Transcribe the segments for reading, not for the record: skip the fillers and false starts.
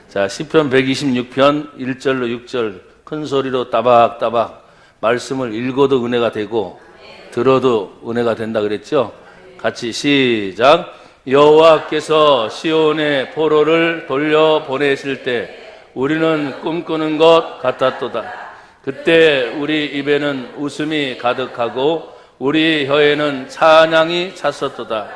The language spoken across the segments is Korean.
자, 시편 126편 1절로 6절 큰 소리로 따박따박 말씀을 읽어도 은혜가 되고 들어도 은혜가 된다 그랬죠? 같이 시작. 여호와께서 시온의 포로를 돌려 보내실 때 우리는 꿈꾸는 것 같았도다. 그때 우리 입에는 웃음이 가득하고 우리 혀에는 찬양이 찼었도다.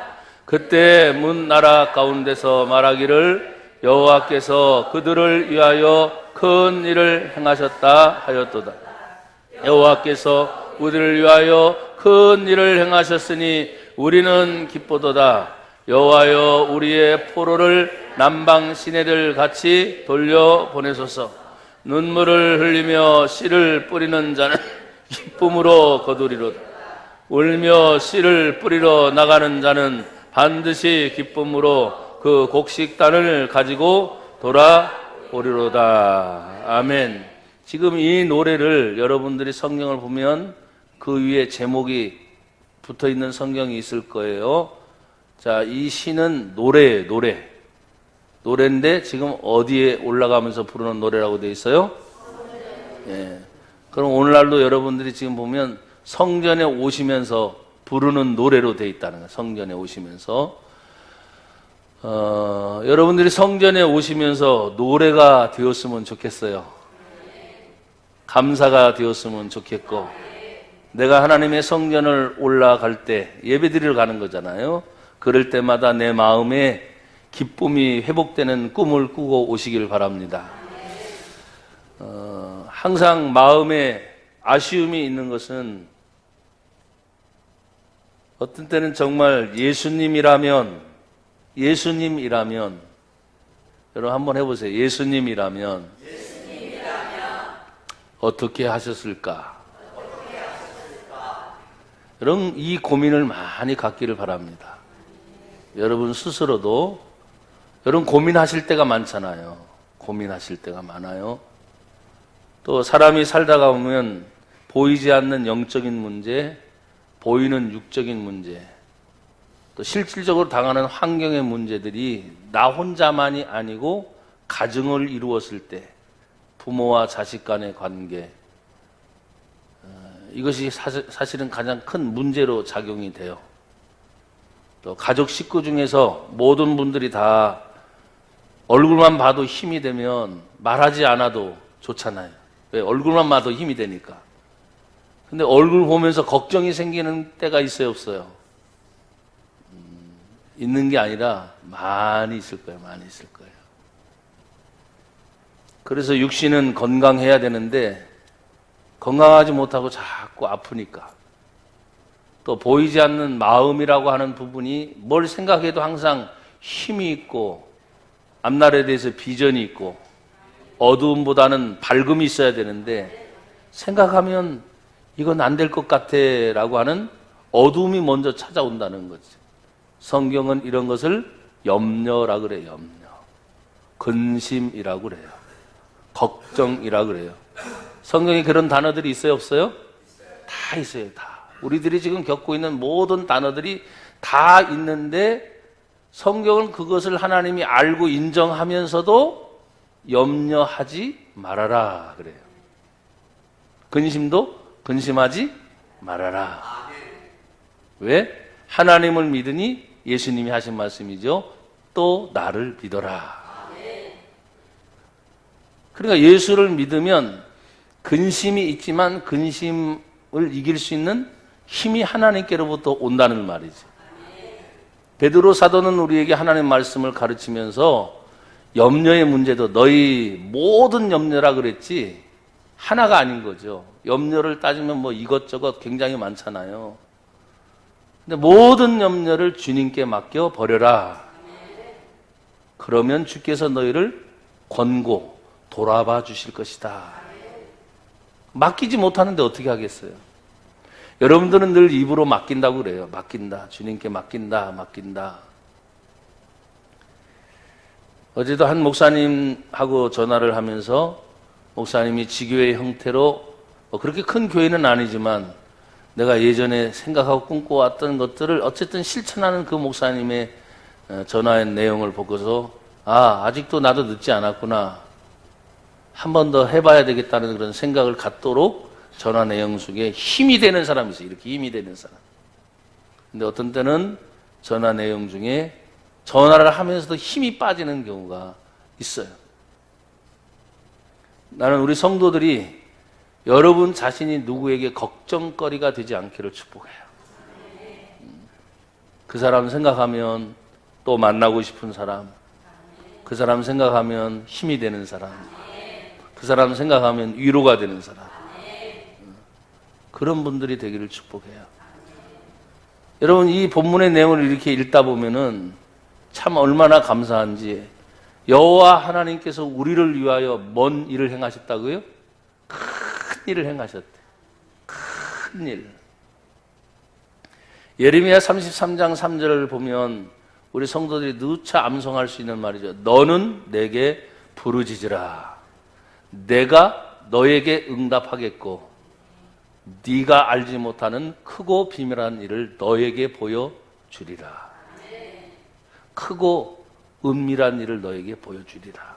그때 문 나라 가운데서 말하기를 여호와께서 그들을 위하여 큰 일을 행하셨다 하였도다. 여호와께서 우리를 위하여 큰 일을 행하셨으니 우리는 기쁘도다. 여호와여 우리의 포로를 남방 시내들 같이 돌려 보내소서. 눈물을 흘리며 씨를 뿌리는 자는 기쁨으로 거두리로다. 울며 씨를 뿌리러 나가는 자는 반드시 기쁨으로 그 곡식단을 가지고 돌아오리로다. 아멘. 지금 이 노래를 여러분들이 성경을 보면 그 위에 제목이 붙어 있는 성경이 있을 거예요. 자, 이 시는 노래인데 지금 어디에 올라가면서 부르는 노래라고 되어 있어요? 예. 그럼 오늘날도 여러분들이 지금 보면 성전에 오시면서 부르는 노래로 되어 있다는 거예요. 성전에 오시면서. 여러분들이 성전에 오시면서 노래가 되었으면 좋겠어요. 감사가 되었으면 좋겠고, 내가 하나님의 성전을 올라갈 때 예배드리러 가는 거잖아요. 그럴 때마다 내 마음에 기쁨이 회복되는 꿈을 꾸고 오시길 바랍니다. 항상 마음에 아쉬움이 있는 것은 어떤 때는 정말 예수님이라면 여러분 한번 해보세요. 예수님이라면 어떻게 하셨을까? 여러분 이 고민을 많이 갖기를 바랍니다. 여러분 스스로도 여러분 고민하실 때가 많잖아요. 고민하실 때가 많아요. 또 사람이 살다가 보면 보이지 않는 영적인 문제, 보이는 육적인 문제, 또 실질적으로 당하는 환경의 문제들이 나 혼자만이 아니고 가정을 이루었을 때 부모와 자식 간의 관계, 이것이 사실은 가장 큰 문제로 작용이 돼요. 또 가족 식구 중에서 모든 분들이 다 얼굴만 봐도 힘이 되면 말하지 않아도 좋잖아요. 왜? 얼굴만 봐도 힘이 되니까. 근데 얼굴 보면서 걱정이 생기는 때가 있어요, 없어요? 있는 게 아니라 많이 있을 거예요. 많이 있을 거예요. 그래서 육신은 건강해야 되는데 건강하지 못하고 자꾸 아프니까, 또 보이지 않는 마음이라고 하는 부분이 뭘 생각해도 항상 힘이 있고 앞날에 대해서 비전이 있고 어두움보다는 밝음이 있어야 되는데, 생각하면 이건 안 될 것 같아 라고 하는 어두움이 먼저 찾아온다는 거지. 성경은 이런 것을 염려라 그래요. 염려. 근심이라고 그래요. 걱정이라고 그래요. 성경에 그런 단어들이 있어요, 없어요? 다 있어요, 다. 우리들이 지금 겪고 있는 모든 단어들이 다 있는데 성경은 그것을 하나님이 알고 인정하면서도 염려하지 말아라 그래요. 근심도 근심하지 말아라. 왜? 하나님을 믿으니, 예수님이 하신 말씀이죠. 또 나를 믿어라. 그러니까 예수를 믿으면 근심이 있지만 근심을 이길 수 있는 힘이 하나님께로부터 온다는 말이죠. 베드로 사도는 우리에게 하나님 말씀을 가르치면서 염려의 문제도 너희 모든 염려라 그랬지 하나가 아닌 거죠. 염려를 따지면 뭐 이것저것 굉장히 많잖아요. 근데 모든 염려를 주님께 맡겨 버려라. 그러면 주께서 너희를 권고 돌아봐 주실 것이다. 맡기지 못하는데 어떻게 하겠어요? 여러분들은 늘 입으로 맡긴다고 그래요. 맡긴다. 주님께 맡긴다. 어제도 한 목사님하고 전화를 하면서 목사님이 지교회 형태로 그렇게 큰 교회는 아니지만 내가 예전에 생각하고 꿈꿔왔던 것들을 어쨌든 실천하는 그 목사님의 전화의 내용을 보고서 아직도 나도 늦지 않았구나. 한 번 더 해봐야 되겠다는 그런 생각을 갖도록 전화 내용 속에 힘이 되는 사람이 있어요. 이렇게 힘이 되는 사람. 근데 어떤 때는 전화 내용 중에 전화를 하면서도 힘이 빠지는 경우가 있어요. 나는 우리 성도들이 여러분 자신이 누구에게 걱정거리가 되지 않기를 축복해요. 그 사람 생각하면 또 만나고 싶은 사람, 그 사람 생각하면 힘이 되는 사람, 그 사람 생각하면 위로가 되는 사람, 그런 분들이 되기를 축복해요. 여러분, 이 본문의 내용을 이렇게 읽다 보면은 참 얼마나 감사한지, 여호와 하나님께서 우리를 위하여 뭔 일을 행하셨다고요? 큰 일을 행하셨대. 큰 일. 예레미야 33장 3절을 보면 우리 성도들이 누차 암송할 수 있는 말이죠. 너는 내게 부르짖으라. 내가 너에게 응답하겠고 네가 알지 못하는 크고 비밀한 일을 너에게 보여주리라. 크고 은밀한 일을 너에게 보여주리라.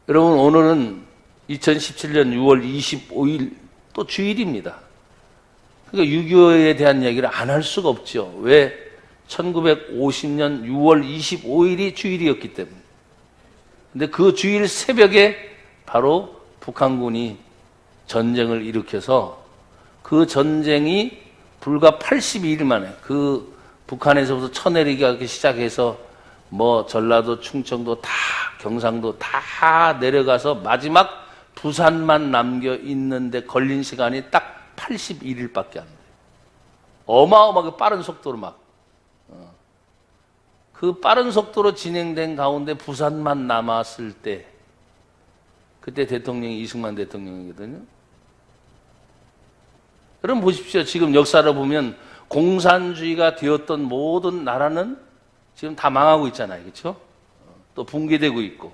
여러분, 오늘은 2017년 6월 25일 또 주일입니다. 그러니까 6.25에 대한 이야기를 안 할 수가 없죠. 왜? 1950년 6월 25일이 주일이었기 때문에. 근데 그 주일 새벽에 바로 북한군이 전쟁을 일으켜서 그 전쟁이 불과 82일 만에 그 북한에서부터 쳐내리기 시작해서 뭐 전라도, 충청도 다, 경상도 다 내려가서 마지막 부산만 남겨 있는데 걸린 시간이 딱 81일밖에 안 돼요. 어마어마하게 빠른 속도로 그 빠른 속도로 진행된 가운데 부산만 남았을 때, 그때 대통령이 이승만 대통령이거든요. 여러분 보십시오. 지금 역사를 보면 공산주의가 되었던 모든 나라는 지금 다 망하고 있잖아요. 그렇죠? 또 붕괴되고 있고,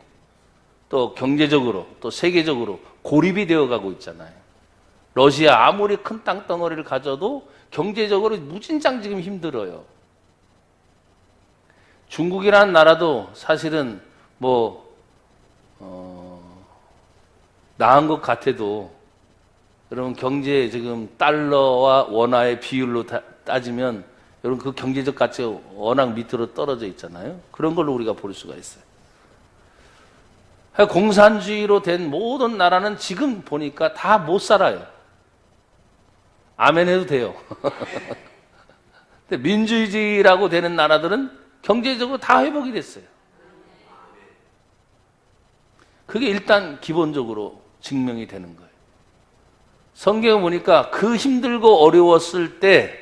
또 경제적으로, 또 세계적으로 고립이 되어가고 있잖아요. 러시아 아무리 큰 땅덩어리를 가져도 경제적으로 무진장 지금 힘들어요. 중국이라는 나라도 사실은 나은 것 같아도, 여러분 경제 지금 달러와 원화의 비율로 따지면 여러분 그 경제적 가치가 워낙 밑으로 떨어져 있잖아요. 그런 걸로 우리가 볼 수가 있어요. 공산주의로 된 모든 나라는 지금 보니까 다 못 살아요. 아멘 해도 돼요. 근데 민주주의라고 되는 나라들은 경제적으로 다 회복이 됐어요. 그게 일단 기본적으로 증명이 되는 거예요. 성경에 보니까 그 힘들고 어려웠을 때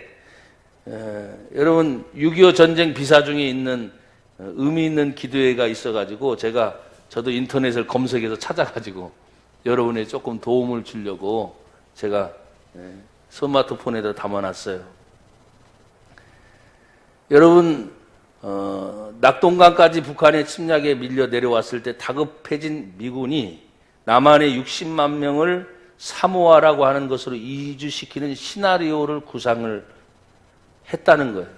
여러분 6.25 전쟁 비사 중에 있는 의미 있는 기도회가 있어가지고 저도 인터넷을 검색해서 찾아가지고 여러분의 조금 도움을 주려고 제가 스마트폰에다 담아놨어요. 여러분 낙동강까지 북한의 침략에 밀려 내려왔을 때 다급해진 미군이 남한의 60만 명을 사모아라고 하는 것으로 이주시키는 시나리오를 구상을 했다는 거예요.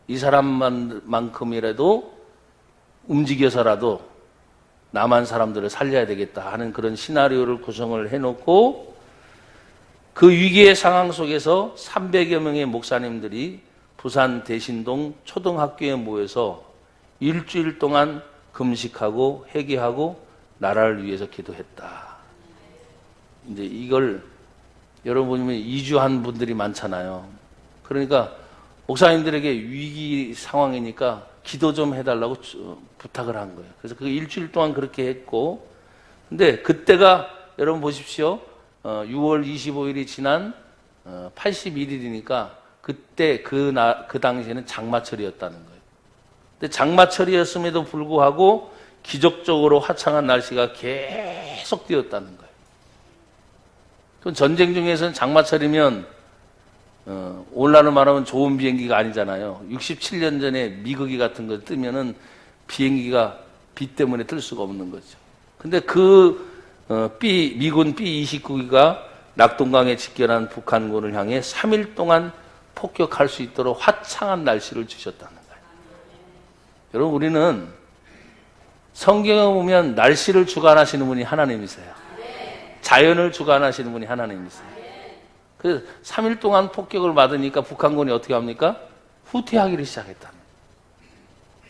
이 사람만큼이라도 움직여서라도 남한 사람들을 살려야 되겠다 하는 그런 시나리오를 구성을 해놓고, 그 위기의 상황 속에서 300여 명의 목사님들이 부산 대신동 초등학교에 모여서 일주일 동안 금식하고 회개하고 나라를 위해서 기도했다. 이제 이걸 여러분 보면 이주한 분들이 많잖아요. 그러니까 목사님들에게 위기 상황이니까 기도 좀 해달라고 부탁을 한 거예요. 그래서 그 일주일 동안 그렇게 했고, 근데 그때가 여러분 보십시오. 6월 25일이 지난 81일이니까 그때 그 당시에는 장마철이었다는 거예요. 근데 장마철이었음에도 불구하고 기적적으로 화창한 날씨가 계속 되었다는 거예요. 그럼 전쟁 중에서는 장마철이면 오늘날로 말하면 좋은 비행기가 아니잖아요. 67년 전에 미국이 같은 거 뜨면은 비행기가 비 때문에 뜰 수가 없는 거죠. 근데 미군 B-29기가 낙동강에 집결한 북한군을 향해 3일 동안 폭격할 수 있도록 화창한 날씨를 주셨다는 거예요. 여러분, 우리는 성경에 보면 날씨를 주관하시는 분이 하나님이세요. 자연을 주관하시는 분이 하나님이세요. 그래서 3일 동안 폭격을 받으니까 북한군이 어떻게 합니까? 후퇴하기를 시작했다.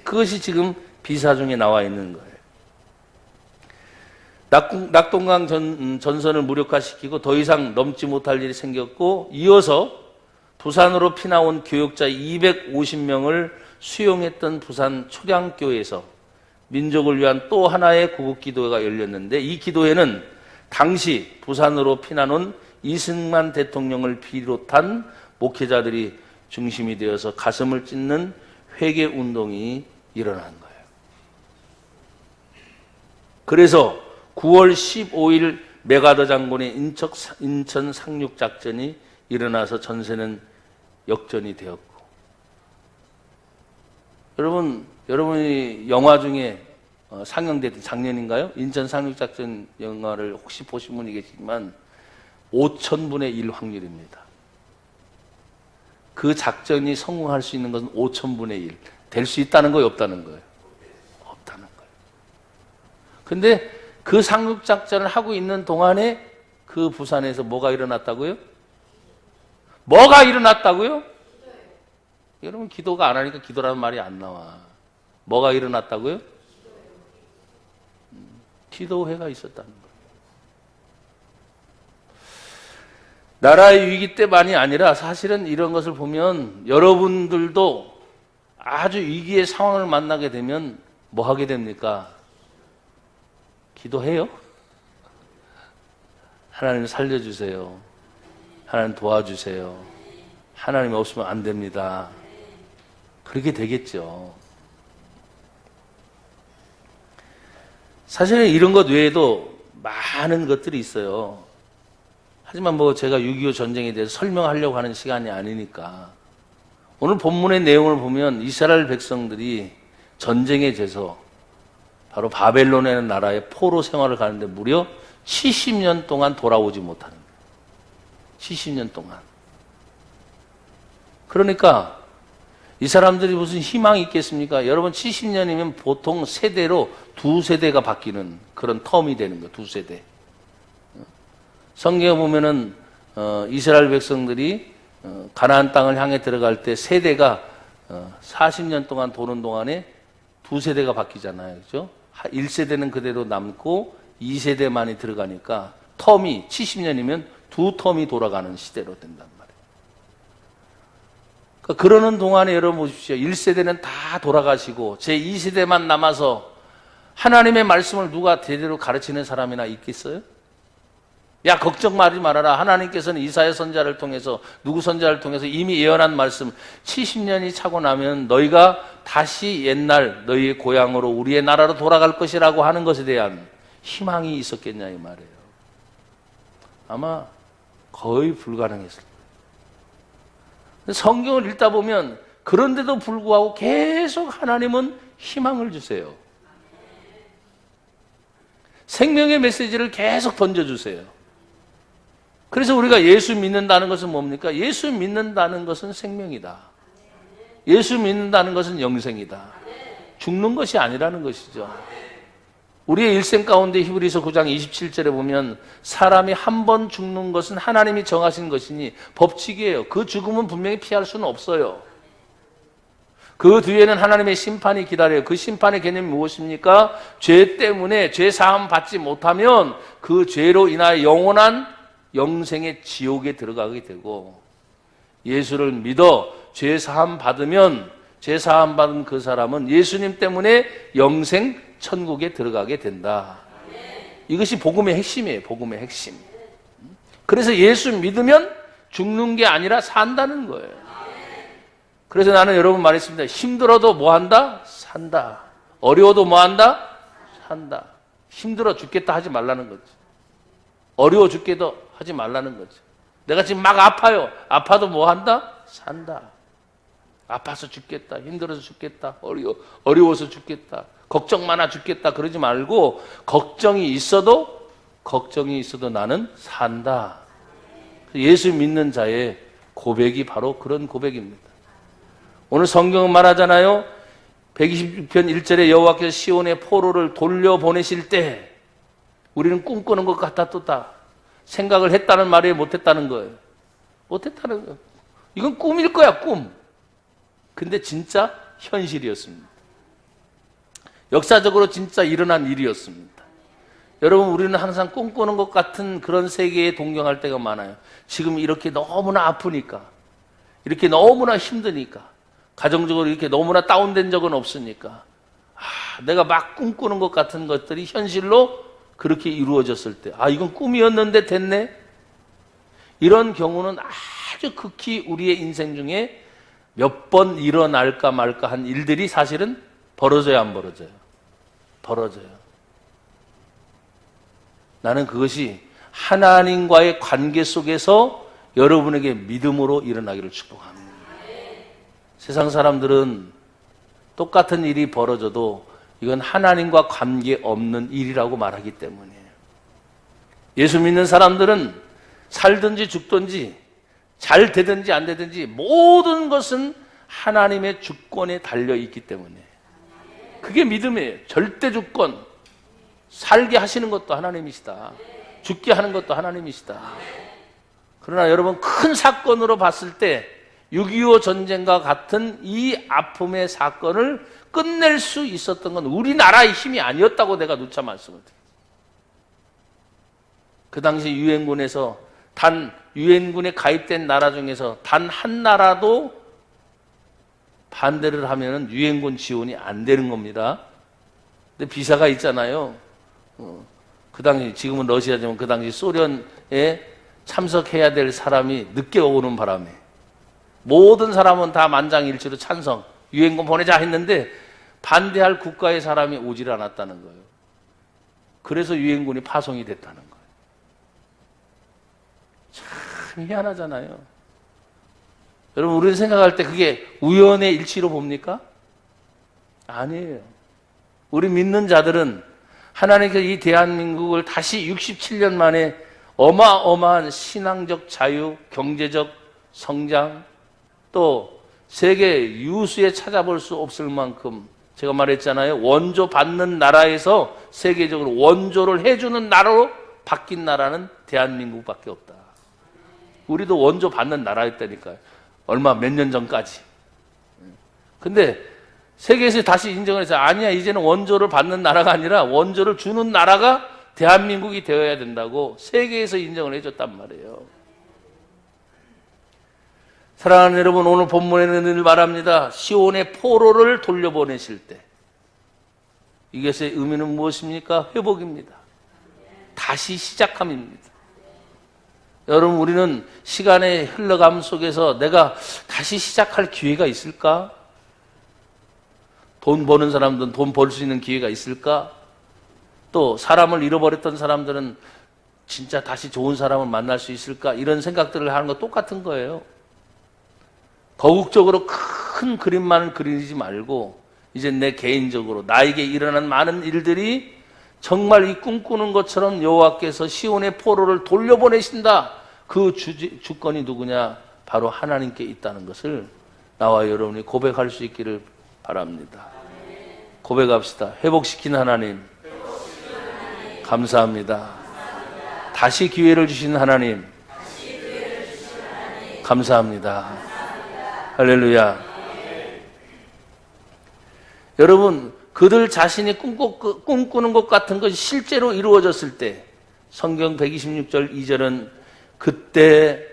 그것이 지금 비사 중에 나와 있는 거예요. 낙동강 전선을 무력화시키고 더 이상 넘지 못할 일이 생겼고, 이어서 부산으로 피나온 교역자 250명을 수용했던 부산 초량교에서 민족을 위한 또 하나의 구국기도회가 열렸는데, 이 기도회는 당시 부산으로 피난온 이승만 대통령을 비롯한 목회자들이 중심이 되어서 가슴을 찢는 회개운동이 일어난 거예요. 그래서 9월 15일 메가더 장군의 인천 상륙작전이 일어나서 전세는 역전이 되었고, 여러분이 영화 중에 상영됐던 작년인가요? 인천 상륙작전 영화를 혹시 보신 분이 계시지만 5,000분의 1 확률입니다. 그 작전이 성공할 수 있는 것은 5,000분의 1. 될 수 있다는 거예요, 없다는 거예요? 없다는 거예요. 근데 그 상륙작전을 하고 있는 동안에 그 부산에서 뭐가 일어났다고요? 뭐가 일어났다고요? 여러분, 기도가 안 하니까 기도라는 말이 안 나와. 뭐가 일어났다고요? 기도회가 있었다는 거예요. 나라의 위기 때만이 아니라 사실은 이런 것을 보면 여러분들도 아주 위기의 상황을 만나게 되면 뭐 하게 됩니까? 기도해요? 하나님 살려주세요. 하나님 도와주세요. 하나님 없으면 안 됩니다. 그렇게 되겠죠. 사실은 이런 것 외에도 많은 것들이 있어요. 하지만 제가 6.25 전쟁에 대해서 설명하려고 하는 시간이 아니니까, 오늘 본문의 내용을 보면 이스라엘 백성들이 전쟁에 져서 바로 바벨론이라는 나라의 포로 생활을 가는데 무려 70년 동안 돌아오지 못하는 거예요. 70년 동안. 그러니까 이 사람들이 무슨 희망이 있겠습니까? 여러분, 70년이면 보통 세대로 2세대가 바뀌는 그런 텀이 되는 거예요. 2세대. 성경에 보면은 이스라엘 백성들이 가나안 땅을 향해 들어갈 때 세대가 40년 동안 도는 동안에 2세대가 바뀌잖아요. 그죠? 1세대는 그대로 남고 2세대만이 들어가니까 텀이 70년이면 2텀이 돌아가는 시대로 된단 말이에요. 그러니까 그러는 동안에 여러분 보십시오. 1세대는 다 돌아가시고 제2세대만 남아서 하나님의 말씀을 누가 제대로 가르치는 사람이나 있겠어요? 야, 걱정 말아라. 하나님께서는 이사야 선지자를 통해서, 누구 선지자를 통해서 이미 예언한 말씀, 70년이 차고 나면 너희가 다시 옛날 너희의 고향으로 우리의 나라로 돌아갈 것이라고 하는 것에 대한 희망이 있었겠냐 이 말이에요. 아마 거의 불가능했을 거예요. 성경을 읽다 보면 그런데도 불구하고 계속 하나님은 희망을 주세요. 생명의 메시지를 계속 던져주세요. 그래서 우리가 예수 믿는다는 것은 뭡니까? 예수 믿는다는 것은 생명이다. 예수 믿는다는 것은 영생이다. 죽는 것이 아니라는 것이죠. 우리의 일생 가운데 히브리서 9장 27절에 보면 사람이 한 번 죽는 것은 하나님이 정하신 것이니 법칙이에요. 그 죽음은 분명히 피할 수는 없어요. 그 뒤에는 하나님의 심판이 기다려요. 그 심판의 개념이 무엇입니까? 죄 때문에 죄 사함 받지 못하면 그 죄로 인하여 영원한 영생의 지옥에 들어가게 되고, 예수를 믿어 죄 사함 받으면 죄 사함 받은 그 사람은 예수님 때문에 영생 천국에 들어가게 된다. 이것이 복음의 핵심이에요. 복음의 핵심. 그래서 예수 믿으면 죽는 게 아니라 산다는 거예요. 그래서 나는 여러분 말했습니다. 힘들어도 뭐 한다? 산다. 어려워도 뭐 한다? 산다. 힘들어 죽겠다 하지 말라는 거지. 어려워 죽겠다 하지 말라는 거지. 내가 지금 막 아파요. 아파도 뭐 한다? 산다. 아파서 죽겠다. 힘들어서 죽겠다. 어려워서 죽겠다. 걱정 많아 죽겠다. 그러지 말고 걱정이 있어도 나는 산다. 예수 믿는 자의 고백이 바로 그런 고백입니다. 오늘 성경은 말하잖아요. 126편 1절에 여호와께서 시온의 포로를 돌려보내실 때 우리는 꿈꾸는 것 같았다. 생각을 했다는 말이에요, 못했다는 거예요? 못했다는 거예요. 이건 꿈일 거야, 꿈. 근데 진짜 현실이었습니다. 역사적으로 진짜 일어난 일이었습니다. 여러분, 우리는 항상 꿈꾸는 것 같은 그런 세계에 동경할 때가 많아요. 지금 이렇게 너무나 아프니까, 이렇게 너무나 힘드니까, 가정적으로 이렇게 너무나 다운된 적은 없으니까, 내가 막 꿈꾸는 것 같은 것들이 현실로 그렇게 이루어졌을 때, 이건 꿈이었는데 됐네? 이런 경우는 아주 극히 우리의 인생 중에 몇 번 일어날까 말까 한 일들이 사실은 벌어져야 안 벌어져요? 벌어져요. 나는 그것이 하나님과의 관계 속에서 여러분에게 믿음으로 일어나기를 축복합니다. 세상 사람들은 똑같은 일이 벌어져도 이건 하나님과 관계없는 일이라고 말하기 때문이에요. 예수 믿는 사람들은 살든지 죽든지 잘 되든지 안 되든지 모든 것은 하나님의 주권에 달려있기 때문에 그게 믿음이에요. 절대 주권. 살게 하시는 것도 하나님이시다. 죽게 하는 것도 하나님이시다. 그러나 여러분, 큰 사건으로 봤을 때 6.25 전쟁과 같은 이 아픔의 사건을 끝낼 수 있었던 건 우리나라의 힘이 아니었다고 내가 누차 말씀을 드려요. 그 당시 유엔군에 가입된 나라 중에서 단 한 나라도 반대를 하면 유엔군 지원이 안 되는 겁니다. 근데 비사가 있잖아요. 그 당시, 지금은 러시아지만 그 당시 소련에 참석해야 될 사람이 늦게 오는 바람에 모든 사람은 다 만장일치로 찬성, 유엔군 보내자 했는데 반대할 국가의 사람이 오질 않았다는 거예요. 그래서 유엔군이 파송이 됐다는 거예요. 참 희한하잖아요. 여러분, 우리는 생각할 때 그게 우연의 일치로 봅니까? 아니에요. 우리 믿는 자들은 하나님께서 이 대한민국을 다시 67년 만에 어마어마한 신앙적 자유, 경제적 성장, 또 세계 유수에 찾아볼 수 없을 만큼 제가 말했잖아요. 원조 받는 나라에서 세계적으로 원조를 해주는 나라로 바뀐 나라는 대한민국밖에 없다. 우리도 원조 받는 나라였다니까요. 얼마 몇 년 전까지. 근데 세계에서 다시 인정을 해서 아니야, 이제는 원조를 받는 나라가 아니라 원조를 주는 나라가 대한민국이 되어야 된다고 세계에서 인정을 해줬단 말이에요. 사랑하는 여러분, 오늘 본문에는 늘 말합니다. 시온의 포로를 돌려보내실 때 이것의 의미는 무엇입니까? 회복입니다. 다시 시작함입니다. 여러분, 우리는 시간의 흘러감 속에서 내가 다시 시작할 기회가 있을까? 돈 버는 사람들은 돈 벌 수 있는 기회가 있을까? 또 사람을 잃어버렸던 사람들은 진짜 다시 좋은 사람을 만날 수 있을까? 이런 생각들을 하는 거 똑같은 거예요. 거국적으로 큰 그림만을 그리지 말고 이제 내 개인적으로 나에게 일어난 많은 일들이 정말 이 꿈꾸는 것처럼 여호와께서 시온의 포로를 돌려보내신다. 그 주권이 누구냐? 바로 하나님께 있다는 것을 나와 여러분이 고백할 수 있기를 바랍니다. 고백합시다. 회복시킨 하나님, 감사합니다. 다시 기회를 주신 하나님, 감사합니다. 할렐루야. 여러분, 그들 자신이 꿈꾸는 것 같은 것이 실제로 이루어졌을 때 성경 126절 2절은 그때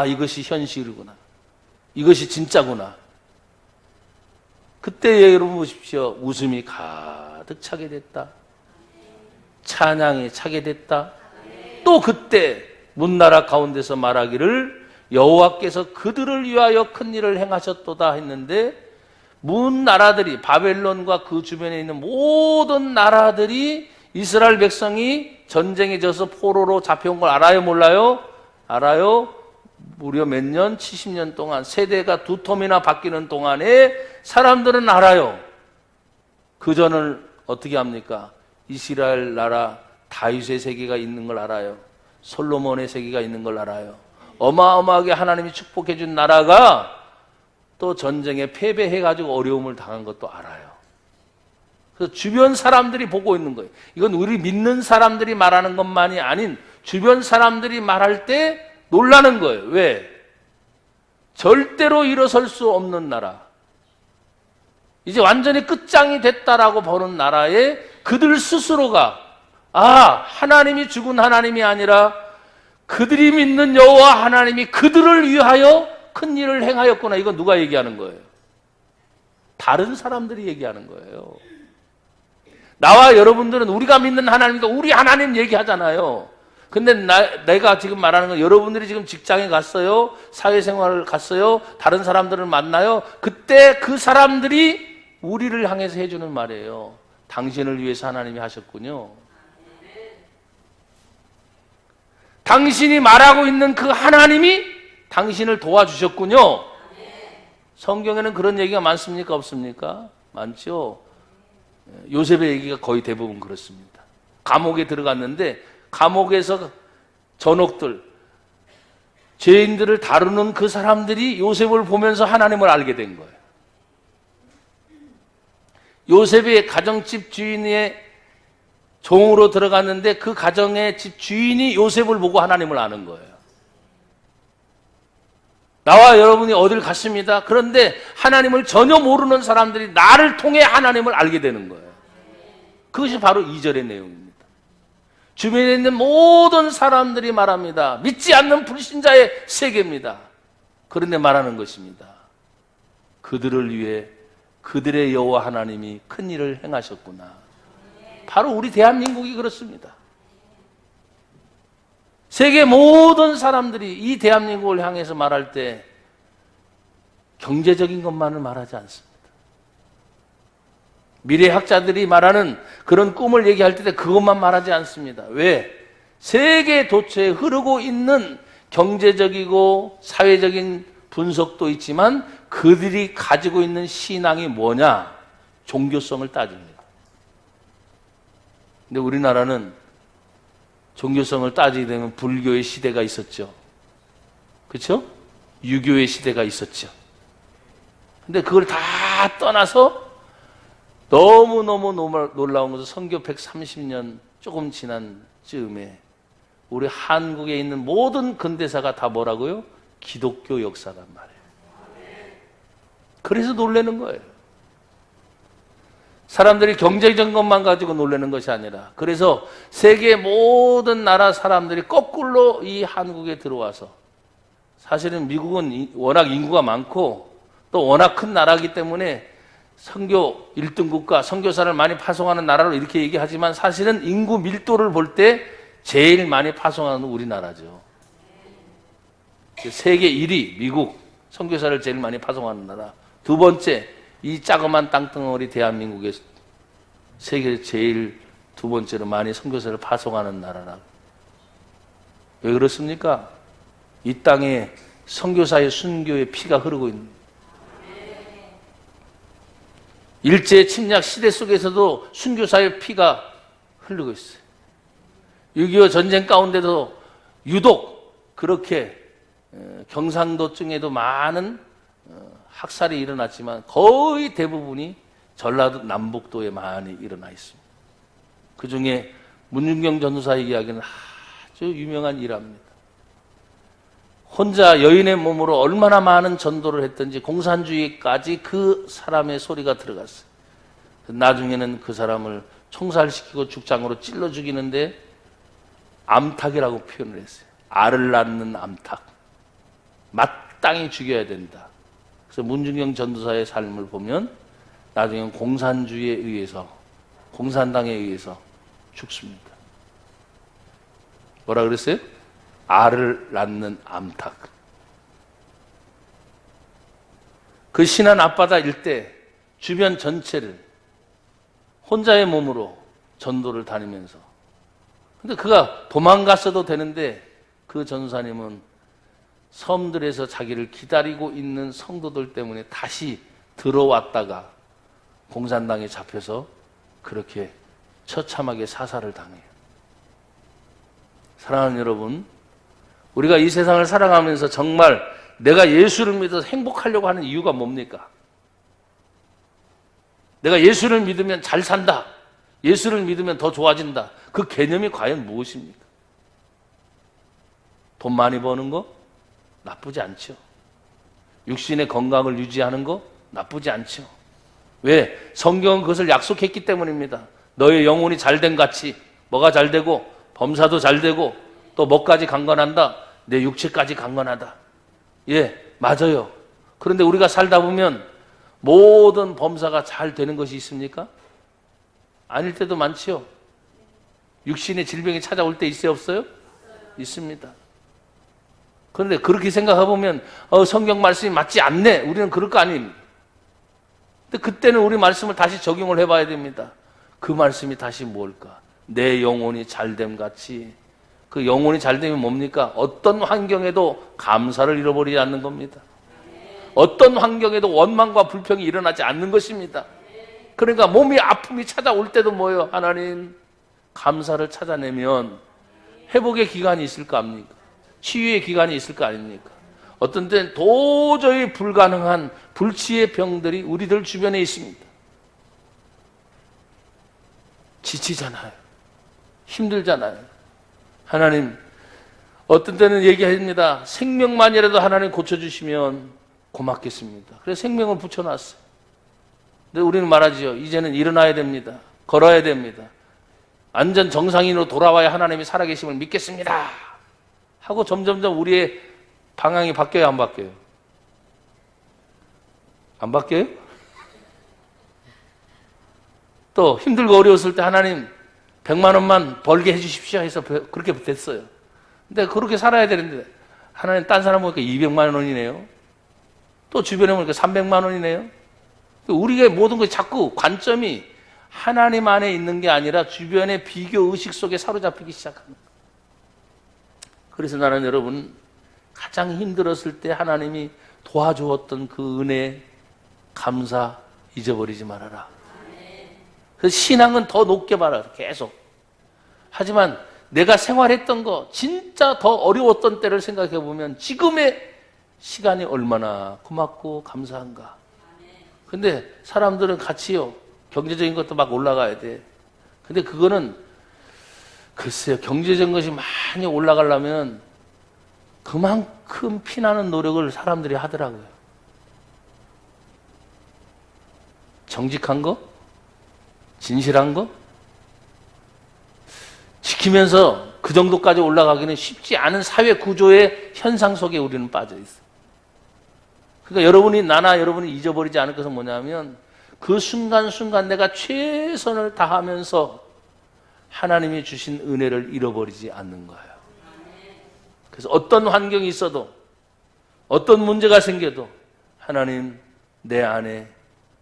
이것이 현실이구나. 이것이 진짜구나. 그때 여러분 보십시오. 웃음이 가득 차게 됐다. 찬양이 차게 됐다. 또 그때 문나라 가운데서 말하기를 여호와께서 그들을 위하여 큰 일을 행하셨도다 했는데 문나라들이 바벨론과 그 주변에 있는 모든 나라들이 이스라엘 백성이 전쟁에 져서 포로로 잡혀온 걸 알아요? 몰라요? 알아요? 무려 몇 년? 70년 동안 세대가 두 텀이나 바뀌는 동안에 사람들은 알아요. 그 전을 어떻게 합니까? 이스라엘 나라 다윗의 세계가 있는 걸 알아요. 솔로몬의 세계가 있는 걸 알아요. 어마어마하게 하나님이 축복해 준 나라가 또 전쟁에 패배해가지고 어려움을 당한 것도 알아요. 그래서 주변 사람들이 보고 있는 거예요. 이건 우리 믿는 사람들이 말하는 것만이 아닌 주변 사람들이 말할 때 놀라는 거예요. 왜? 절대로 일어설 수 없는 나라, 이제 완전히 끝장이 됐다라고 보는 나라에 그들 스스로가 하나님이 죽은 하나님이 아니라 그들이 믿는 여호와 하나님이 그들을 위하여 큰 일을 행하였구나. 이건 누가 얘기하는 거예요? 다른 사람들이 얘기하는 거예요. 나와 여러분들은 우리가 믿는 하나님과 우리 하나님 얘기하잖아요. 근데 내가 지금 말하는 건 여러분들이 지금 직장에 갔어요, 사회생활을 갔어요, 다른 사람들을 만나요. 그때 그 사람들이 우리를 향해서 해주는 말이에요. 당신을 위해서 하나님이 하셨군요. 당신이 말하고 있는 그 하나님이 당신을 도와주셨군요. 성경에는 그런 얘기가 많습니까? 없습니까? 많죠. 요셉의 얘기가 거의 대부분 그렇습니다. 감옥에 들어갔는데 감옥에서 전옥들, 죄인들을 다루는 그 사람들이 요셉을 보면서 하나님을 알게 된 거예요. 요셉의 가정집 주인의 종으로 들어갔는데 그 가정의 집 주인이 요셉을 보고 하나님을 아는 거예요. 나와 여러분이 어딜 갔습니다. 그런데 하나님을 전혀 모르는 사람들이 나를 통해 하나님을 알게 되는 거예요. 그것이 바로 2절의 내용입니다. 주변에 있는 모든 사람들이 말합니다. 믿지 않는 불신자의 세계입니다. 그런데 말하는 것입니다. 그들을 위해 그들의 여호와 하나님이 큰 일을 행하셨구나. 바로 우리 대한민국이 그렇습니다. 세계 모든 사람들이 이 대한민국을 향해서 말할 때 경제적인 것만을 말하지 않습니다. 미래학자들이 말하는 그런 꿈을 얘기할 때 그것만 말하지 않습니다. 왜? 세계 도처에 흐르고 있는 경제적이고 사회적인 분석도 있지만 그들이 가지고 있는 신앙이 뭐냐? 종교성을 따집니다. 근데 우리나라는 종교성을 따지게 되면 불교의 시대가 있었죠. 그렇죠? 유교의 시대가 있었죠. 근데 그걸 다 떠나서 너무너무 놀라운 것은 선교 130년 조금 지난 즈음에 우리 한국에 있는 모든 근대사가 다 뭐라고요? 기독교 역사란 말이에요. 그래서 놀라는 거예요. 사람들이 경제적인 것만 가지고 놀라는 것이 아니라, 그래서 세계 모든 나라 사람들이 거꾸로 이 한국에 들어와서, 사실은 미국은 워낙 인구가 많고 또 워낙 큰 나라이기 때문에 선교 1등 국가, 선교사를 많이 파송하는 나라로 이렇게 얘기하지만 사실은 인구 밀도를 볼 때 제일 많이 파송하는 우리나라죠. 세계 1위 미국, 선교사를 제일 많이 파송하는 나라. 두 번째, 이 자그만 땅덩어리 대한민국에 세계 제일 두 번째로 많이 선교사를 파송하는 나라라고. 왜 그렇습니까? 이 땅에 선교사의 순교의 피가 흐르고 있는, 일제 침략 시대 속에서도 순교사의 피가 흐르고 있어요. 6.25 전쟁 가운데도 유독 그렇게 경상도 쪽에도 많은 학살이 일어났지만 거의 대부분이 전라도 남북도에 많이 일어나 있습니다. 그 중에 문중경 전도사의 이야기는 아주 유명한 일화입니다. 혼자 여인의 몸으로 얼마나 많은 전도를 했던지 공산주의까지 그 사람의 소리가 들어갔어요. 나중에는 그 사람을 총살시키고 죽장으로 찔러 죽이는데 암탉이라고 표현을 했어요. 알을 낳는 암탉. 마땅히 죽여야 된다. 그래서 문중경 전도사의 삶을 보면 나중에 공산주의에 의해서, 공산당에 의해서 죽습니다. 뭐라 그랬어요? 알을 낳는 암탉. 그 신안 앞바다 일대 주변 전체를 혼자의 몸으로 전도를 다니면서, 근데 그가 도망갔어도 되는데 그 전사님은 섬들에서 자기를 기다리고 있는 성도들 때문에 다시 들어왔다가 공산당에 잡혀서 그렇게 처참하게 사살을 당해요. 사랑하는 여러분, 우리가 이 세상을 살아가면서 정말 내가 예수를 믿어서 행복하려고 하는 이유가 뭡니까? 내가 예수를 믿으면 잘 산다. 예수를 믿으면 더 좋아진다. 그 개념이 과연 무엇입니까? 돈 많이 버는 거? 나쁘지 않죠. 육신의 건강을 유지하는 거? 나쁘지 않죠. 왜? 성경은 그것을 약속했기 때문입니다. 너의 영혼이 잘된 같이 뭐가 잘되고 범사도 잘되고 또 뭐까지 강건한다? 내 육체까지 강건하다. 예, 맞아요. 그런데 우리가 살다 보면 모든 범사가 잘 되는 것이 있습니까? 아닐 때도 많지요. 육신의 질병이 찾아올 때 있어요, 없어요? 있습니다. 그런데 그렇게 생각해보면 성경 말씀이 맞지 않네. 우리는 그럴 거 아닙니까? 근데 그때는 우리 말씀을 다시 적용을 해봐야 됩니다. 그 말씀이 다시 뭘까? 내 영혼이 잘됨 같이. 그 영혼이 잘되면 뭡니까? 어떤 환경에도 감사를 잃어버리지 않는 겁니다. 어떤 환경에도 원망과 불평이 일어나지 않는 것입니다. 그러니까 몸이 아픔이 찾아올 때도 뭐예요? 하나님 감사를 찾아내면 회복의 기간이 있을 거 아닙니까? 치유의 기간이 있을 거 아닙니까? 어떤 때는 도저히 불가능한 불치의 병들이 우리들 주변에 있습니다. 지치잖아요. 힘들잖아요. 하나님, 어떤 때는 얘기합니다. 생명만이라도 하나님 고쳐주시면 고맙겠습니다. 그래서 생명을 붙여놨어요. 근데 우리는 말하지요. 이제는 일어나야 됩니다. 걸어야 됩니다. 완전 정상인으로 돌아와야 하나님이 살아계심을 믿겠습니다. 하고 점점점 우리의 방향이 바뀌어요, 안 바뀌어요? 안 바뀌어요? 또 힘들고 어려웠을 때 하나님 100만 원만 벌게 해주십시오 해서 그렇게 됐어요. 근데 그렇게 살아야 되는데 하나님 딴 사람 보니까 200만 원이네요. 또 주변에 보니까 300만 원이네요. 우리의 모든 것이 자꾸 관점이 하나님 안에 있는 게 아니라 주변의 비교 의식 속에 사로잡히기 시작합니다. 그래서 나는 여러분 가장 힘들었을 때 하나님이 도와주었던 그 은혜 감사 잊어버리지 말아라. 그래서 신앙은 더 높게 봐라 계속. 하지만 내가 생활했던 거 진짜 더 어려웠던 때를 생각해 보면 지금의 시간이 얼마나 고맙고 감사한가. 근데 사람들은 같이요 경제적인 것도 막 올라가야 돼. 근데 그거는 글쎄요 경제적인 것이 많이 올라가려면 그만큼 피나는 노력을 사람들이 하더라고요. 정직한 거, 진실한 거 지키면서 그 정도까지 올라가기는 쉽지 않은 사회 구조의 현상 속에 우리는 빠져 있어요. 그러니까 여러분이 나나 여러분이 잊어버리지 않을 것은 뭐냐면 그 순간순간 내가 최선을 다하면서 하나님이 주신 은혜를 잃어버리지 않는 거예요. 그래서 어떤 환경이 있어도 어떤 문제가 생겨도 하나님 내 안에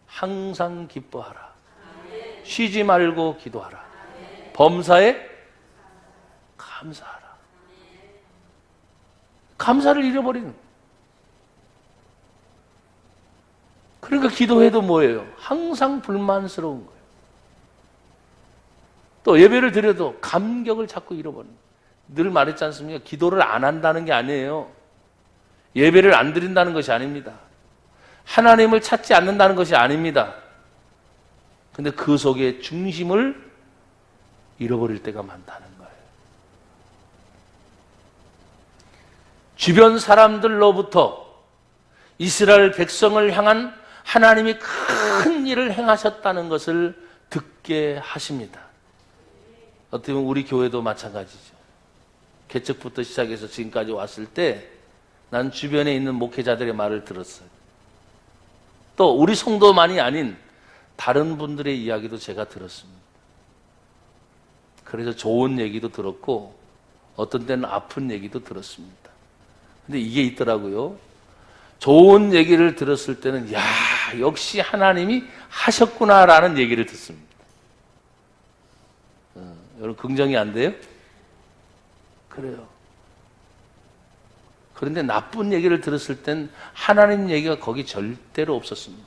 항상 기뻐하라. 쉬지 말고 기도하라. 범사에 감사하라. 감사를 잃어버리는 거예요. 그러니까 기도해도 뭐예요? 항상 불만스러운 거예요. 또 예배를 드려도 감격을 자꾸 잃어버리는 거예요. 늘 말했지 않습니까? 기도를 안 한다는 게 아니에요. 예배를 안 드린다는 것이 아닙니다. 하나님을 찾지 않는다는 것이 아닙니다. 근데 그 속에 중심을 잃어버릴 때가 많다는 거예요. 주변 사람들로부터 이스라엘 백성을 향한 하나님이 큰 일을 행하셨다는 것을 듣게 하십니다. 어떻게 보면 우리 교회도 마찬가지죠. 개척부터 시작해서 지금까지 왔을 때 난 주변에 있는 목회자들의 말을 들었어요. 또 우리 성도만이 아닌 다른 분들의 이야기도 제가 들었습니다. 그래서 좋은 얘기도 들었고 어떤 때는 아픈 얘기도 들었습니다. 근데 이게 있더라고요. 좋은 얘기를 들었을 때는 야 역시 하나님이 하셨구나라는 얘기를 듣습니다. 여러분 긍정이 안 돼요? 그래요. 그런데 나쁜 얘기를 들었을 땐 하나님 얘기가 거기 절대로 없었습니다.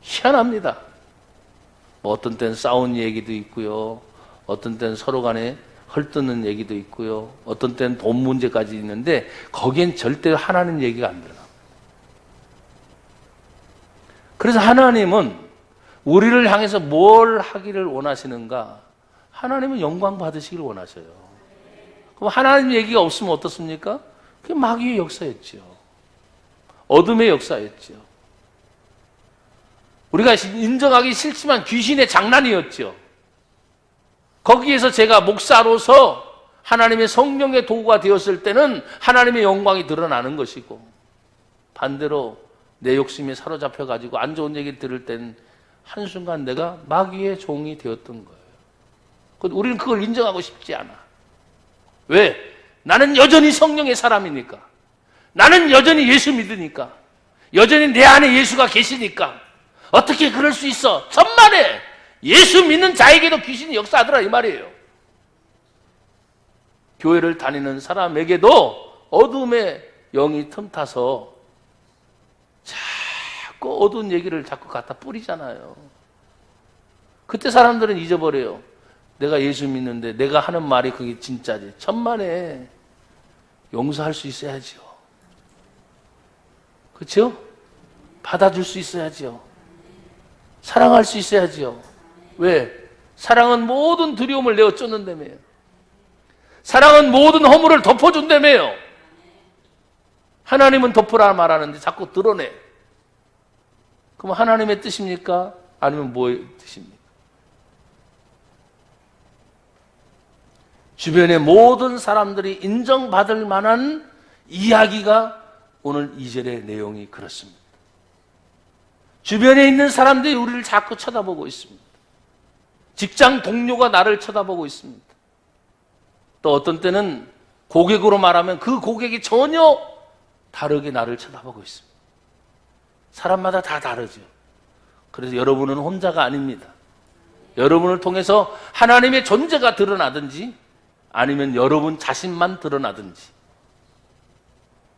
희한합니다. 뭐 어떤 때는 싸운 얘기도 있고요. 어떤 때는 서로 간에 헐뜯는 얘기도 있고요. 어떤 때는 돈 문제까지 있는데 거기엔 절대 하나님 얘기가 안 들어요. 그래서 하나님은 우리를 향해서 뭘 하기를 원하시는가? 하나님은 영광 받으시기를 원하셔요. 그럼 하나님 얘기가 없으면 어떻습니까? 그게 마귀의 역사였죠. 어둠의 역사였죠. 우리가 인정하기 싫지만 귀신의 장난이었죠. 거기에서 제가 목사로서 하나님의 성령의 도구가 되었을 때는 하나님의 영광이 드러나는 것이고, 반대로 내 욕심에 사로잡혀가지고 안 좋은 얘기를 들을 때는 한순간 내가 마귀의 종이 되었던 거예요. 우리는 그걸 인정하고 싶지 않아. 왜? 나는 여전히 성령의 사람이니까. 나는 여전히 예수 믿으니까. 여전히 내 안에 예수가 계시니까. 어떻게 그럴 수 있어? 천만에 예수 믿는 자에게도 귀신이 역사하더라 이 말이에요. 교회를 다니는 사람에게도 어둠의 영이 틈타서 자꾸 어두운 얘기를 자꾸 갖다 뿌리잖아요. 그때 사람들은 잊어버려요. 내가 예수 믿는데 내가 하는 말이 그게 진짜지. 천만에 용서할 수 있어야죠. 그렇죠? 받아줄 수 있어야죠. 사랑할 수 있어야죠. 왜? 사랑은 모든 두려움을 내어 쫓는다며요. 사랑은 모든 허물을 덮어준다며요. 하나님은 덮으라 말하는데 자꾸 드러내. 그럼 하나님의 뜻입니까? 아니면 뭐의 뜻입니까? 주변의 모든 사람들이 인정받을 만한 이야기가 오늘 2절의 내용이 그렇습니다. 주변에 있는 사람들이 우리를 자꾸 쳐다보고 있습니다. 직장 동료가 나를 쳐다보고 있습니다. 또 어떤 때는 고객으로 말하면 그 고객이 전혀 다르게 나를 쳐다보고 있습니다. 사람마다 다 다르죠. 그래서 여러분은 혼자가 아닙니다. 여러분을 통해서 하나님의 존재가 드러나든지 아니면 여러분 자신만 드러나든지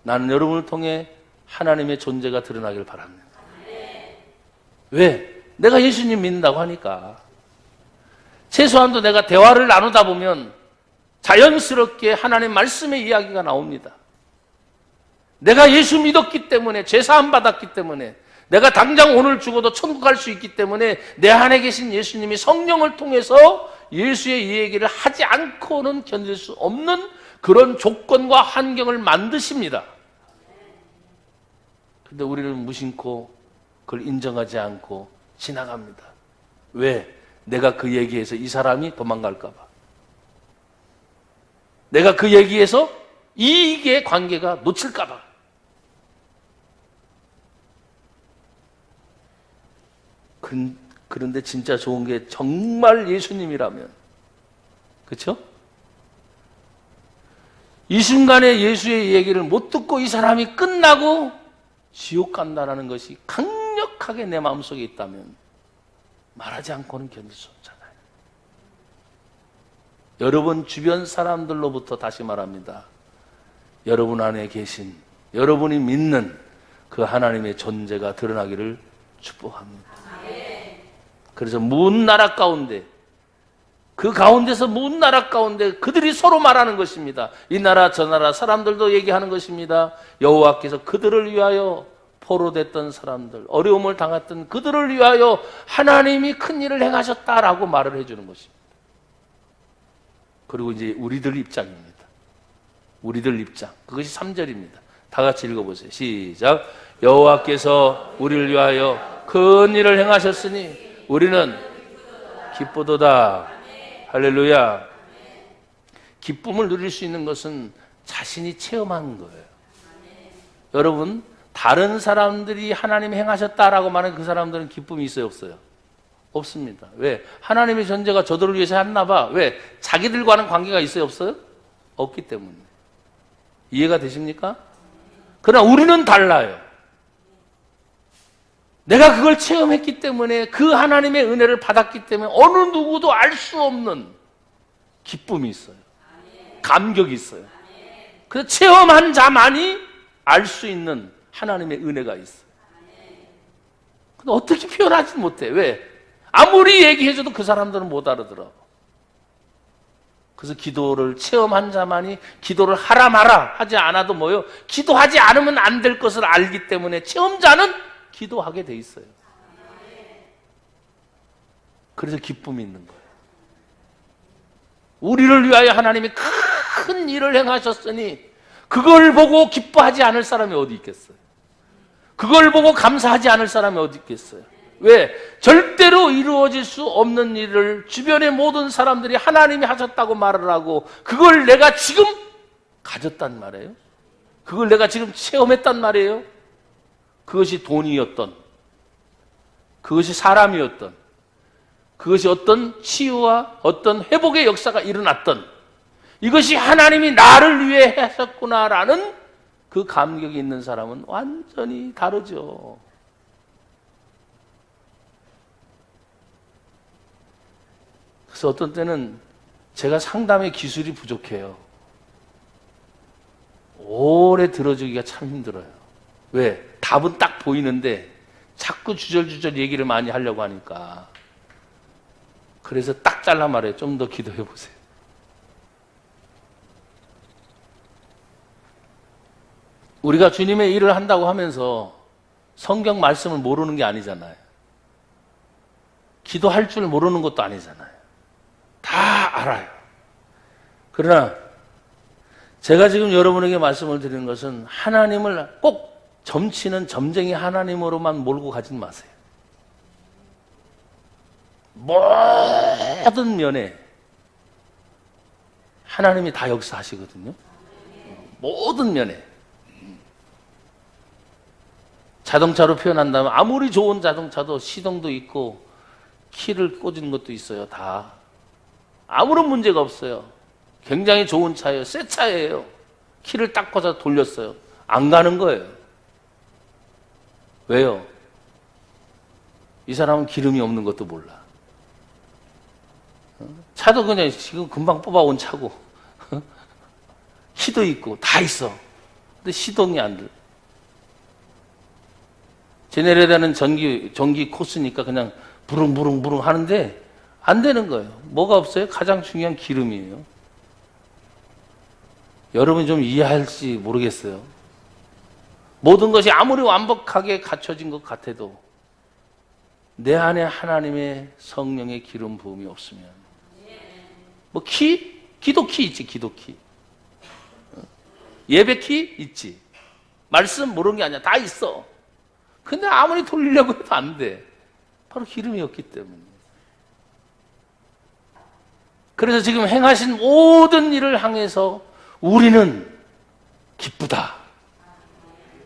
나는 여러분을 통해 하나님의 존재가 드러나길 바랍니다. 왜? 내가 예수님 믿는다고 하니까. 최소한도 내가 대화를 나누다 보면 자연스럽게 하나님 말씀의 이야기가 나옵니다. 내가 예수 믿었기 때문에, 죄사함 받았기 때문에, 내가 당장 오늘 죽어도 천국 갈 수 있기 때문에 내 안에 계신 예수님이 성령을 통해서 예수의 이 얘기를 하지 않고는 견딜 수 없는 그런 조건과 환경을 만드십니다. 근데 우리는 무심코 그걸 인정하지 않고 지나갑니다. 왜? 내가 그 얘기에서 이 사람이 도망갈까 봐. 내가 그 얘기에서 이익의 관계가 놓칠까 봐. 그런데 진짜 좋은 게 정말 예수님이라면, 그렇죠? 이 순간에 예수의 얘기를 못 듣고 이 사람이 끝나고 지옥 간다는 것이 강력하게 내 마음속에 있다면 말하지 않고는 견딜 수 없잖아요. 여러분 주변 사람들로부터 다시 말합니다. 여러분 안에 계신, 여러분이 믿는 그 하나님의 존재가 드러나기를 축복합니다. 그래서 문 나라 가운데, 그 가운데서 문 나라 가운데 그들이 서로 말하는 것입니다. 이 나라 저 나라 사람들도 얘기하는 것입니다. 여호와께서 그들을 위하여 포로됐던 사람들, 어려움을 당했던 그들을 위하여 하나님이 큰 일을 행하셨다라고 말을 해주는 것입니다. 그리고 이제 우리들 입장입니다. 우리들 입장. 그것이 3절입니다. 다 같이 읽어보세요. 시작. 여호와께서 우리를 위하여 큰 일을 행하셨으니 우리는 기쁘도다. 할렐루야. 기쁨을 누릴 수 있는 것은 자신이 체험한 거예요. 여러분, 다른 사람들이 하나님 행하셨다라고 말하는 그 사람들은 기쁨이 있어요, 없어요? 없습니다. 왜? 하나님의 존재가 저들을 위해서 했나 봐. 왜? 자기들과는 관계가 있어요, 없어요? 없기 때문에. 이해가 되십니까? 그러나 우리는 달라요. 내가 그걸 체험했기 때문에, 그 하나님의 은혜를 받았기 때문에 어느 누구도 알 수 없는 기쁨이 있어요. 감격이 있어요. 그래서 체험한 자만이 알 수 있는 하나님의 은혜가 있어요. 근데 어떻게 표현하지 못해. 왜? 아무리 얘기해줘도 그 사람들은 못 알아들어. 그래서 기도를 체험한 자만이 기도를 하라 마라 하지 않아도 뭐요? 기도하지 않으면 안 될 것을 알기 때문에 체험자는 기도하게 돼 있어요. 그래서 기쁨이 있는 거예요. 우리를 위하여 하나님이 큰 일을 행하셨으니 그걸 보고 기뻐하지 않을 사람이 어디 있겠어요? 그걸 보고 감사하지 않을 사람이 어디 있겠어요? 왜? 절대로 이루어질 수 없는 일을 주변의 모든 사람들이 하나님이 하셨다고 말을 하고 그걸 내가 지금 가졌단 말이에요. 그걸 내가 지금 체험했단 말이에요. 그것이 돈이었던, 그것이 사람이었던, 그것이 어떤 치유와 어떤 회복의 역사가 일어났던, 이것이 하나님이 나를 위해 하셨구나라는 그 감격이 있는 사람은 완전히 다르죠. 그래서 어떤 때는 제가 상담의 기술이 부족해요. 오래 들어주기가 참 힘들어요. 왜? 답은 딱 보이는데 자꾸 주절주절 얘기를 많이 하려고 하니까. 그래서 딱 잘라 말해요. 좀 더 기도해 보세요. 우리가 주님의 일을 한다고 하면서 성경 말씀을 모르는 게 아니잖아요. 기도할 줄 모르는 것도 아니잖아요. 다 알아요. 그러나 제가 지금 여러분에게 말씀을 드리는 것은 하나님을 꼭 점치는 점쟁이 하나님으로만 몰고 가진 마세요. 모든 면에 하나님이 다 역사하시거든요. 모든 면에. 자동차로 표현한다면 아무리 좋은 자동차도 시동도 있고 키를 꽂은 것도 있어요. 다. 아무런 문제가 없어요. 굉장히 좋은 차예요. 새 차예요. 키를 딱 꽂아서 돌렸어요. 안 가는 거예요. 왜요? 이 사람은 기름이 없는 것도 몰라. 차도 그냥 지금 금방 뽑아온 차고 키도 있고 다 있어. 근데 시동이 안 돼. 제네레다는 전기 코스니까 그냥 부릉부릉부릉 하는데 안 되는 거예요. 뭐가 없어요? 가장 중요한 기름이에요. 여러분이 좀 이해할지 모르겠어요. 모든 것이 아무리 완벽하게 갖춰진 것 같아도 내 안에 하나님의 성령의 기름 부음이 없으면 뭐 기도 키 있지. 기도 키. 예배 키 있지. 말씀 모르는 게 아니야. 다 있어. 근데 아무리 돌리려고 해도 안 돼. 바로 기름이 없기 때문에. 그래서 지금 행하신 모든 일을 향해서 우리는 기쁘다.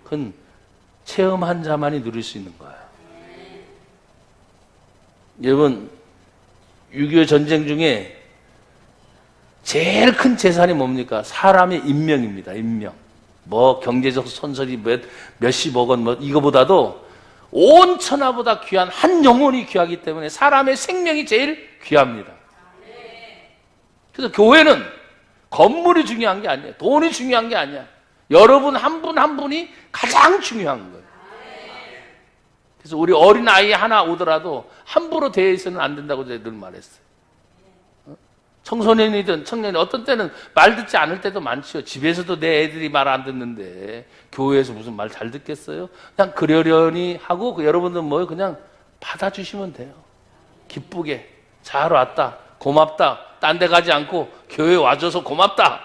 그건 체험한 자만이 누릴 수 있는 거예요. 여러분, 6.25 전쟁 중에 제일 큰 재산이 뭡니까? 사람의 인명입니다. 인명. 뭐 경제적 손실이 몇십억 원 뭐 이거보다도 온 천하보다 귀한 한 영혼이 귀하기 때문에 사람의 생명이 제일 귀합니다. 그래서 교회는 건물이 중요한 게 아니에요. 돈이 중요한 게 아니야. 여러분 한 분 한 분이 가장 중요한 거예요. 그래서 우리 어린아이 하나 오더라도 함부로 대해서는 안 된다고 제가 늘 말했어요. 청소년이든 청년이 어떤 때는 말 듣지 않을 때도 많지요. 집에서도 내 애들이 말 안 듣는데 교회에서 무슨 말 잘 듣겠어요? 그냥 그러려니 하고 여러분들 뭐요? 그냥 받아주시면 돼요. 기쁘게 잘 왔다, 고맙다, 딴 데 가지 않고 교회 와줘서 고맙다.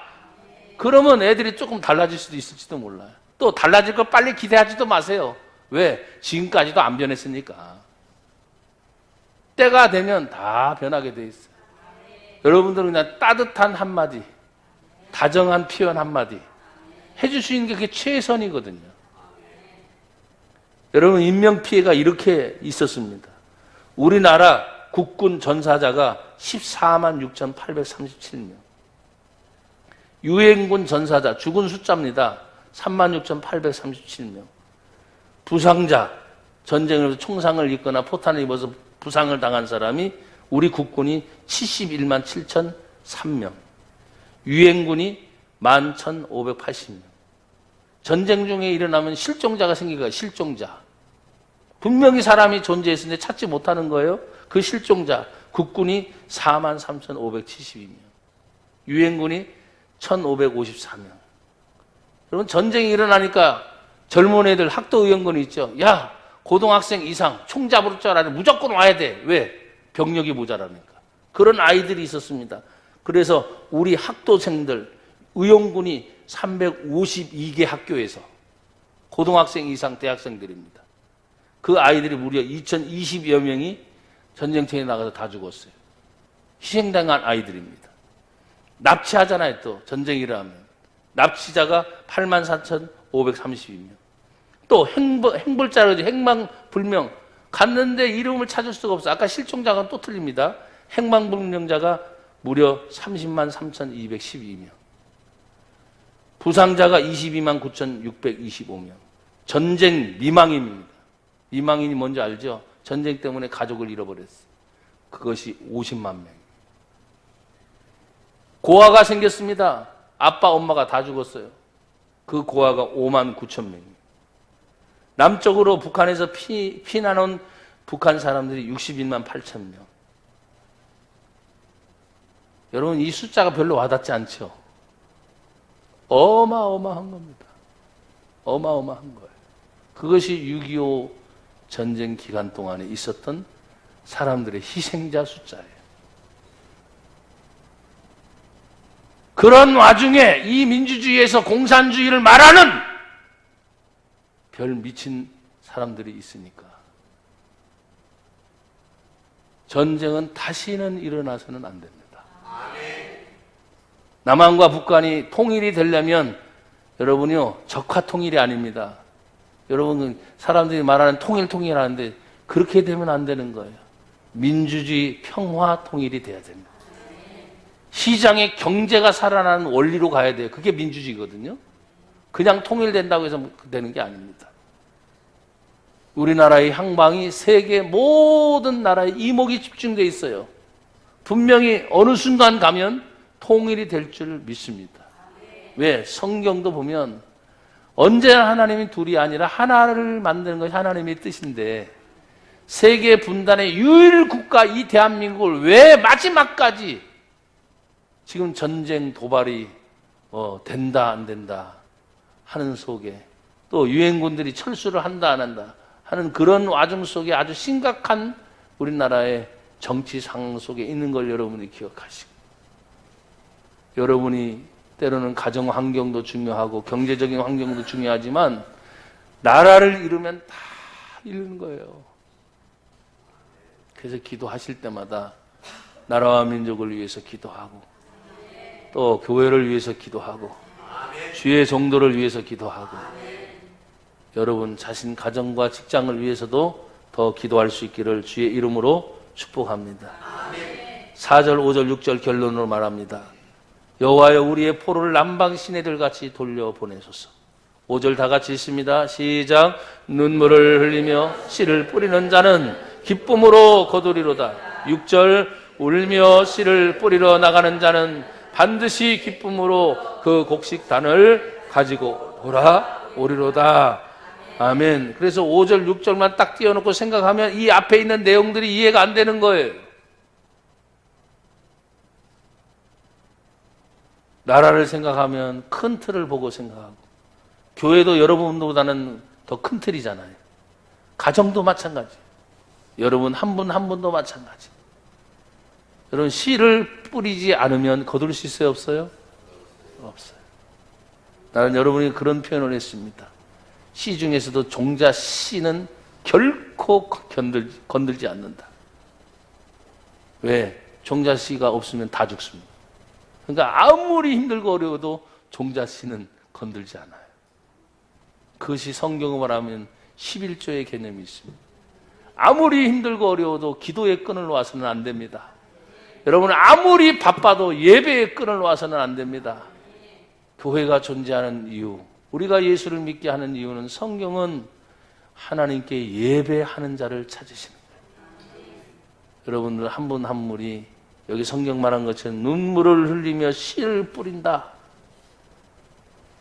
그러면 애들이 조금 달라질 수도 있을지도 몰라요. 또 달라질 거 빨리 기대하지도 마세요. 왜? 지금까지도 안 변했으니까. 때가 되면 다 변하게 돼 있어요. 여러분들은 그냥 따뜻한 한마디, 다정한 표현 한마디 해줄 수 있는 게 그게 최선이거든요. 여러분, 인명피해가 이렇게 있었습니다. 우리나라 국군 전사자가 14만 6,837명. 유엔군 전사자, 죽은 숫자입니다. 36,837명. 부상자, 전쟁에서 총상을 입거나 포탄을 입어서 부상을 당한 사람이 우리 국군이 71만 7,003명. 유엔군이 11,580명. 전쟁 중에 일어나면 실종자가 생기가 실종자. 분명히 사람이 존재했는데 찾지 못하는 거예요. 그 실종자, 국군이 43,572명. 유엔군이 1,554명. 여러분, 전쟁이 일어나니까 젊은 애들 학도의원군이 있죠. 야, 고등학생 이상 총 잡을 줄 알아야 돼. 무조건 와야 돼. 왜? 병력이 모자라니까. 그런 아이들이 있었습니다. 그래서 우리 학도생들, 의용군이 352개 학교에서 고등학생 이상 대학생들입니다. 그 아이들이 무려 2,020여 명이 전쟁터에 나가서 다 죽었어요. 희생당한 아이들입니다. 납치하잖아요, 또. 전쟁이 일어나면. 납치자가 84,532명. 또 행불자라지 행방불명. 갔는데 이름을 찾을 수가 없어. 아까 실종자가 또 틀립니다. 행방불명자가 무려 30만 3,212명. 부상자가 22만 9,625명. 전쟁 미망인입니다. 미망인이 뭔지 알죠? 전쟁 때문에 가족을 잃어버렸어요. 그것이 50만 명. 고아가 생겼습니다. 아빠, 엄마가 다 죽었어요. 그 고아가 5만 9천 명입니다. 남쪽으로 북한에서 피난 온 북한 사람들이 61만 8천 명. 여러분, 이 숫자가 별로 와닿지 않죠? 어마어마한 겁니다. 어마어마한 거예요. 그것이 6.25 전쟁 기간 동안에 있었던 사람들의 희생자 숫자예요. 그런 와중에 이 민주주의에서 공산주의를 말하는 별 미친 사람들이 있으니까 전쟁은 다시는 일어나서는 안 됩니다. 남한과 북한이 통일이 되려면 여러분이요, 적화 통일이 아닙니다. 여러분, 사람들이 말하는 통일하는데 그렇게 되면 안 되는 거예요. 민주주의 평화 통일이 돼야 됩니다. 시장의 경제가 살아나는 원리로 가야 돼요. 그게 민주주의거든요. 그냥 통일된다고 해서 되는 게 아닙니다. 우리나라의 향방이 세계 모든 나라의 이목이 집중되어 있어요. 분명히 어느 순간 가면 통일이 될 줄 믿습니다. 왜? 성경도 보면 언제나 하나님이 둘이 아니라 하나를 만드는 것이 하나님의 뜻인데 세계 분단의 유일 국가 이 대한민국을 왜 마지막까지 지금 전쟁 도발이 된다 안 된다 하는 속에 또 유엔군들이 철수를 한다 안 한다 하는 그런 와중 속에 아주 심각한 우리나라의 정치 상황 속에 있는 걸 여러분이 기억하시고, 여러분이 때로는 가정 환경도 중요하고 경제적인 환경도 중요하지만 나라를 잃으면 다 잃는 거예요. 그래서 기도하실 때마다 나라와 민족을 위해서 기도하고 또 교회를 위해서 기도하고 주의 정도를 위해서 기도하고 여러분 자신 가정과 직장을 위해서도 더 기도할 수 있기를 주의 이름으로 축복합니다. 4절, 5절, 6절 결론으로 말합니다. 여호와여 우리의 포로를 남방 시내들같이 돌려보내소서. 5절 다 같이 읽습니다. 시작. 눈물을 흘리며 씨를 뿌리는 자는 기쁨으로 거두리로다. 6절 울며 씨를 뿌리러 나가는 자는 반드시 기쁨으로 그 곡식단을 가지고 돌아오리로다. 아멘. 그래서 5절, 6절만 딱 띄워놓고 생각하면 이 앞에 있는 내용들이 이해가 안 되는 거예요. 나라를 생각하면 큰 틀을 보고 생각하고, 교회도 여러분보다는 더 큰 틀이잖아요. 가정도 마찬가지. 여러분 한 분 한 분도 마찬가지. 여러분 씨를 뿌리지 않으면 거둘 수 있어요, 없어요? 없어요. 나는 여러분이 그런 표현을 했습니다. 씨 중에서도 종자 씨는 결코 건들지 않는다. 왜? 종자 씨가 없으면 다 죽습니다. 그러니까 아무리 힘들고 어려워도 종자 씨는 건들지 않아요. 그것이 성경을 말하면 11조의 개념이 있습니다. 아무리 힘들고 어려워도 기도의 끈을 놓아서는 안 됩니다. 여러분 아무리 바빠도 예배의 끈을 놓아서는 안 됩니다. 교회가 존재하는 이유, 우리가 예수를 믿게 하는 이유는 성경은 하나님께 예배하는 자를 찾으시는 거예요. 여러분들 한 분 한 분이 여기 성경 말한 것처럼 눈물을 흘리며 씨를 뿌린다.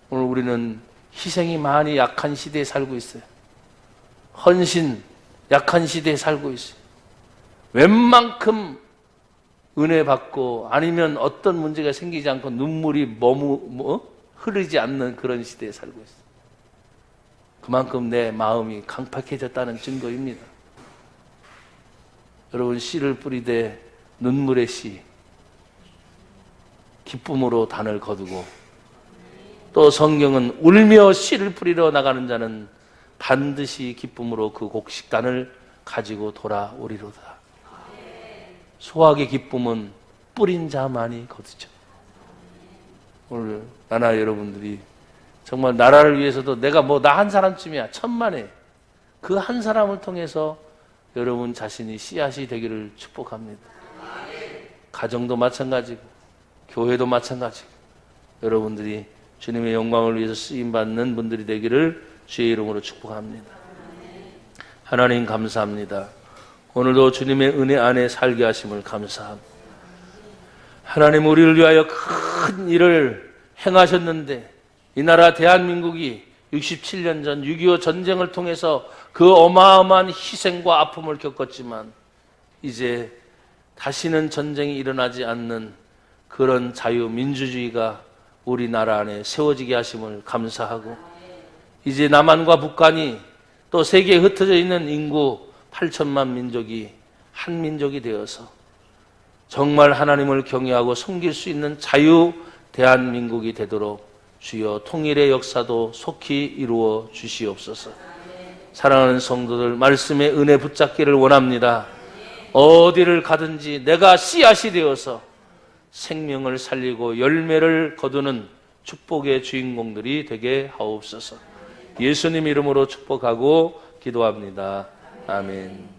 오늘 우리는 희생이 많이 약한 시대에 살고 있어요. 헌신, 약한 시대에 살고 있어요. 웬만큼 은혜 받고 아니면 어떤 문제가 생기지 않고 눈물이 흐르지 않는 그런 시대에 살고 있어요. 그만큼 내 마음이 강팍해졌다는 증거입니다. 여러분, 씨를 뿌리되 눈물의 씨, 기쁨으로 단을 거두고, 또 성경은 울며 씨를 뿌리러 나가는 자는 반드시 기쁨으로 그 곡식단을 가지고 돌아오리로다. 소확의 기쁨은 뿌린 자만이 거두죠. 오늘 나나 여러분들이 정말 나라를 위해서도 내가 나 한 사람쯤이야, 천만에 그 한 사람을 통해서 여러분 자신이 씨앗이 되기를 축복합니다. 가정도 마찬가지고 교회도 마찬가지고 여러분들이 주님의 영광을 위해서 쓰임받는 분들이 되기를 주의 이름으로 축복합니다. 하나님 감사합니다. 오늘도 주님의 은혜 안에 살게 하심을 감사합니다. 하나님, 우리를 위하여 큰 일을 행하셨는데 이 나라 대한민국이 67년 전 6.25 전쟁을 통해서 그 어마어마한 희생과 아픔을 겪었지만 이제 다시는 전쟁이 일어나지 않는 그런 자유민주주의가 우리나라 안에 세워지게 하심을 감사하고, 이제 남한과 북한이 또 세계에 흩어져 있는 인구 8천만 민족이 한 민족이 되어서 정말 하나님을 경외하고 섬길 수 있는 자유 대한민국이 되도록 주여 통일의 역사도 속히 이루어 주시옵소서. 사랑하는 성도들, 말씀의 은혜 붙잡기를 원합니다. 어디를 가든지 내가 씨앗이 되어서 생명을 살리고 열매를 거두는 축복의 주인공들이 되게 하옵소서. 예수님 이름으로 축복하고 기도합니다. 아멘.